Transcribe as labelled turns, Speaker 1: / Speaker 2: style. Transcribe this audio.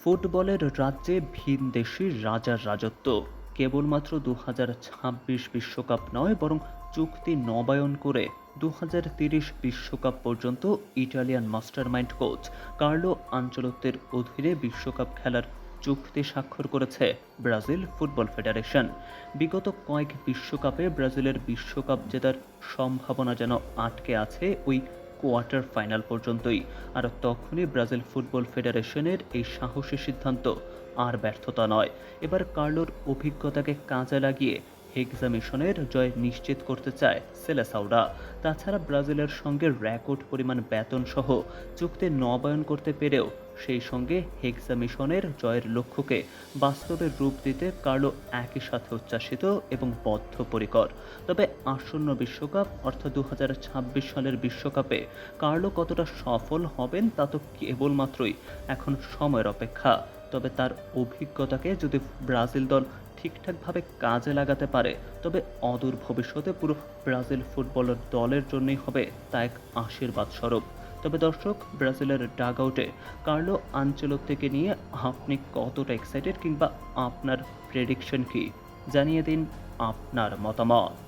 Speaker 1: ফুটবলের রাজ্যে ভিনদেশি রাজার রাজত্ব। কেবলমাত্র ২০২৬ বিশ্বকাপ নয়, বরং চুক্তি নবায়ন করে ২০৩০ বিশ্বকাপ পর্যন্ত ইটালিয়ান মাস্টারমাইন্ড কোচ কার্লো আনচেলত্তির অধীনে বিশ্বকাপ খেলার চুক্তি স্বাক্ষর করেছে ব্রাজিল ফুটবল ফেডারেশন। বিগত কয়েক বিশ্বকাপে ব্রাজিলের বিশ্বকাপ জেতার সম্ভাবনা যেন আটকে আছে ওই কোয়ার্টার ফাইনাল পর্যন্তই। আর তখনই ব্রাজিল ফুটবল ফেডারেশনের এই সাহসী সিদ্ধান্ত আর ব্যর্থতা নয়। এবার কার্লোর অভিজ্ঞতাকে কাজে লাগিয়ে হেক্সা মিশনের জয় নিশ্চিত করতে চায় সেলেসাওরা। তাছাড়া ব্রাজিলের সঙ্গে রেকর্ড পরিমাণ বেতন সহ চুক্তি নবায়ন করতে পেরেও সেই সঙ্গে হেক্সা মিশনের জয়ের লক্ষ্যকে বাস্তবে রূপ দিতে কার্লো একই সাথে উচ্ছ্বাসিত এবং বদ্ধপরিকর। তবে আসন্ন বিশ্বকাপ অর্থাৎ ২০২৬ সালের বিশ্বকাপে কার্লো কতটা সফল হবেন তা তো কেবলমাত্রই এখন সময়ের অপেক্ষা। তবে তার অভিজ্ঞতাকে যদি ব্রাজিল দল ঠিকঠাকভাবে কাজে লাগাতে পারে, তবে অদূর ভবিষ্যতে পুরো ব্রাজিল ফুটবলের দলের জন্যই হবে তা এক আশীর্বাদ স্বরূপ। তবে দর্শক, ব্রাজিলের ডাগ আউটে কার্লো আনচেলত্তিকে নিয়ে আপনি কতটা এক্সাইটেড, কিংবা আপনার প্রেডিকশন কি? জানিয়ে দিন আপনার মতামত।